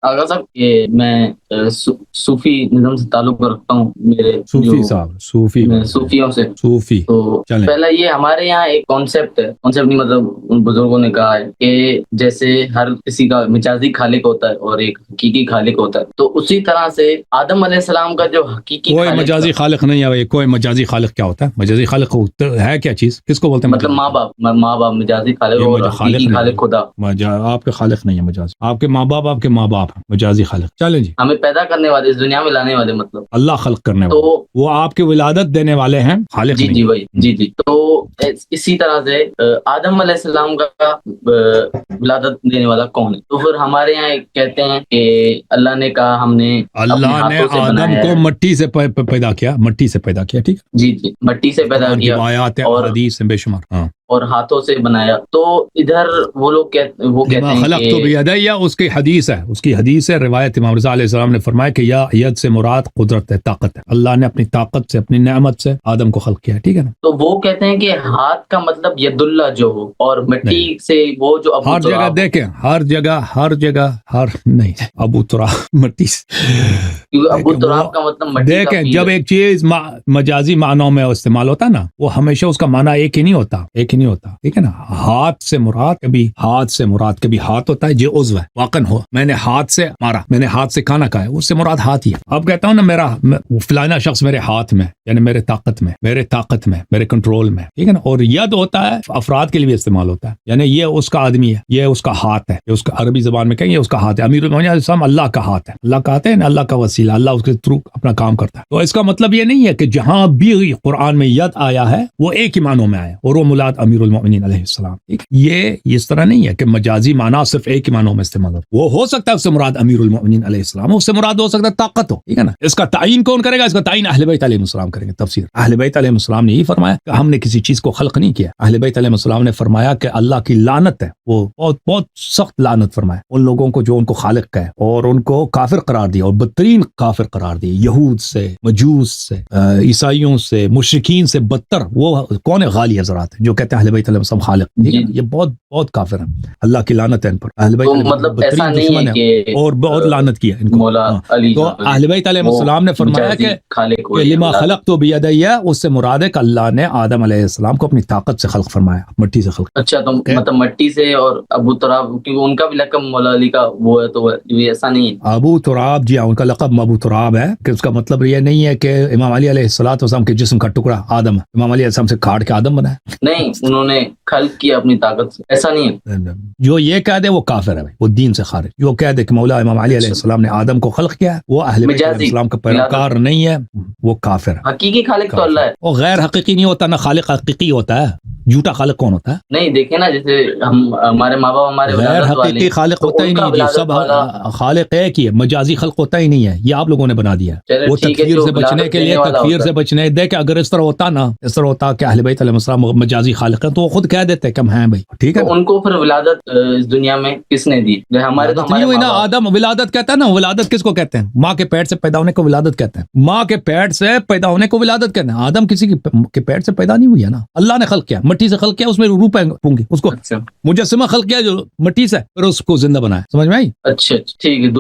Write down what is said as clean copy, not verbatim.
آغا صاحب یہ میں صوفی نظم سے تعلق رکھتا ہوں، میرے صوفی صاحب صوفیوں سے صوفی تو چلیں پہلا یہ ہمارے یہاں ایک کانسیپٹ ہے، کانسیپٹ نہیں مطلب ان بزرگوں نے کہا ہے کہ جیسے ہر کسی کا مجازی خالق ہوتا ہے اور ایک حقیقی خالق ہوتا ہے، تو اسی طرح سے آدم علیہ السلام کا جو حقیقی کوئی خالق مجازی خالق نہیں ہے. کوئی مجازی خالق کیا ہوتا ہے؟ مجازی خالق ہے کیا چیز؟ کس کو بولتے ہیں مطلب مجازی ماں باپ مجازی خالق اور حقیقی نہیں خالق خدا. آپ کے خالق نہیں ہے مجازی. آپ کے ماں باپ ہیں مجازی خالق. چلیں جی. ہمیں پیدا کرنے والے، اس دنیا میں لانے والے، مطلب اللہ خلق کرنے والے، تو وہ آپ کی ولادت دینے والے ہیں، خالق جی نہیں. جی بھائی جی تو اسی طرح سے آدم علیہ السلام کا ولادت دینے والا کون ہے؟ تو پھر ہمارے یہاں کہتے ہیں کہ اللہ نے کہا ہم نے اللہ نے آدم کو مٹی سے پیدا کیا، مٹی سے پیدا کیا. ٹھیک. جی مٹی سے پیدا قرآن کی کیا آیات اور حدیث بے شمار. ہاں. اور ہاتھوں سے بنایا. تو ادھر وہ لوگ کہتے ہیں خلق تو بیدیا، اس کی حدیث ہے روایت امام رضا علیہ السلام نے فرمایا کہ یا ید سے مراد قدرت ہے، طاقت ہے. اللہ نے اپنی طاقت سے، اپنی نعمت سے آدم کو خلق کیا. ٹھیک ہے نا. تو وہ کہتے ہیں کہ ہاتھ کا مطلب ید اللہ جو ہو، اور مٹی سے وہ جو ابو ہر جگہ دیکھیں، ہر جگہ نہیں ابو تراب مٹی سے. ابو تراب کا مطلب مٹی. دیکھیں جب ایک چیز مجازی معنوں میں استعمال ہوتا ہے نا، وہ ہمیشہ اس کا معنی ایک ہی نہیں ہوتا. ٹھیک ہے نا. ہاتھ سے مراد کبھی ہاتھ ہوتا ہے جو عضو ہے، واقعاً ہو میں نے ہاتھ سے مارا، میں نے ہاتھ سے کھانا کھایا، اس سے مراد ہاتھ ہی ہے. اب کہتا ہوں نا میرا فلانا شخص میرے ہاتھ میں، یعنی میرے طاقت میں، میرے کنٹرول میں. ٹھیک ہے نا. اور ید ہوتا ہے افراد کے لیے استعمال ہوتا ہے، یعنی یہ اس کا آدمی ہے، یہ اس کا ہاتھ ہے، یہ اس کا عربی زبان میں کہیں یہ اس کا ہاتھ ہے. امیر المومنین علیہ السلام اللہ کا ہاتھ ہے. اللہ کہتے ہیں نا، اللہ کا وسیلہ، اللہ اس کے تھرو اپنا کام کرتا ہے. تو اس کا مطلب یہ نہیں ہے کہ جہاں بھی قرآن میں ید آیا ہے وہ ایک ہی معنوں میں آیا اور وہ مراد امیر المومنین علیہ السلام. یہ اس طرح نہیں ہے کہ مجازی معنی صرف ایک ہی معنوں میں استعمال ہوتا. وہ ہو سکتا ہے اس سے مراد امیر المومنین علیہ السلام، اس سے مراد ہو سکتا ہے طاقت ہو. ٹھیک ہے نا. اس کا تعین کون کرے گا؟ اس کا تعین اہل بیت علیہ السلام کریں گے. تفسیر اہل بیت علیہ السلام نے یہ فرمایا کہ ہم نے کسی چیز کو خلق نہیں کیا. اہل بیت علیہ السلام نے فرمایا کہ اللہ کی لعنت ہے، وہ بہت سخت لعنت فرمایا ان لوگوں کو جو ان کو خالق کہے، اور ان کو کافر قرار دیا، اور بدترین کافر قرار دیا. یہود سے، مجوس سے، عیسائیوں سے، مشرکین سے بدتر وہ کون ہے؟ غالی حضرات جو کہتے ہیں اہل بیت علیہ السلام خالق. یہ بہت کافر ہیں، اللہ کی لعنت ہے ان پر. اہل بیت مطلب ایسا نہیں ہے کہ اور بہت لعنت کیا ان کو. تو اہل بیت علیہ السلام نے فرمایا کہ لما خلق تو بیدیا، اس سے مراد ہے کہ اللہ نے آدم علیہ السلام کو اپنی طاقت سے خلق فرمایا، مٹی سے خلق. اچھا تو مطلب مٹی سے. اور ابو تراب کیونکہ ان کا بھی لقب مولا علی کا وہ ہے، تو ایسا نہیں ہے. ابو تراب جی ان کا لقب ابو تراب ہے، کہ اس کا مطلب یہ نہیں ہے کہ امام علی علیہ السلام کے جسم کا ٹکڑا آدم، امام علی علیہ السلام سے کاٹ کے آدم بنا ہے. نہیں، انہوں نے خلق کیا اپنی طاقت سے، ایسا نہیں ہے. جو یہ کہہ دے وہ کافر ہے، وہ دین سے خارج. جو کہہ دے کہ مولا امام علی علیہ السلام نے آدم کو خلق کیا ہے، وہ اہل بیت علیہ السلام کا پیروکار نہیں ہے، وہ کافر ہے. حقیقی خالق تو اللہ ہے. وہ غیر حقیقی نہیں ہوتا، نہ خالق حقیقی ہوتا ہے. جھوٹا خالق کون ہوتا ہے؟ نہیں دیکھیں نا، جیسے ہمارے ماں باپ ہمارے غیر حقیقی خالق ہوتا ہی نہیں جی. سب خالق ایک ہی ہے، مجازی خلق ہوتا ہی نہیں ہے. یہ آپ لوگوں نے بنا دیا. وہ تکفیر سے بچنے کے لیے، تکفیر سے بچنے دیکھ اگر اس طرح ہوتا کہ اہل بیت علیہ السلام مجازی خالق ہیں تو وہ خود کہہ دیتے کہ ہم ہیں بھائی. ٹھیک ہے. ان کو پھر ولادت اس دنیا میں کس نے دی؟ ہمارے تو ہمارے نا آدم. ولادت کہتا ہے نا، ولادت کس کو کہتے ہیں؟ ماں کے پیٹ سے پیدا ہونے کو ولادت کہتے ہیں. ماں کے پیٹ سے پیدا ہونے کو ولادت کہتے ہیں. آدم کسی کے پیٹ سے پیدا نہیں ہوئی ہے نا، اللہ نے خلق کیا، مٹی سے خلق کیا، اس میں روح ہوں گی، اس کو مجسمہ خلق کیا جو مٹی سے، پھر اس کو زندہ بنایا. سمجھ میں آئی؟ اچھا ٹھیک ہے.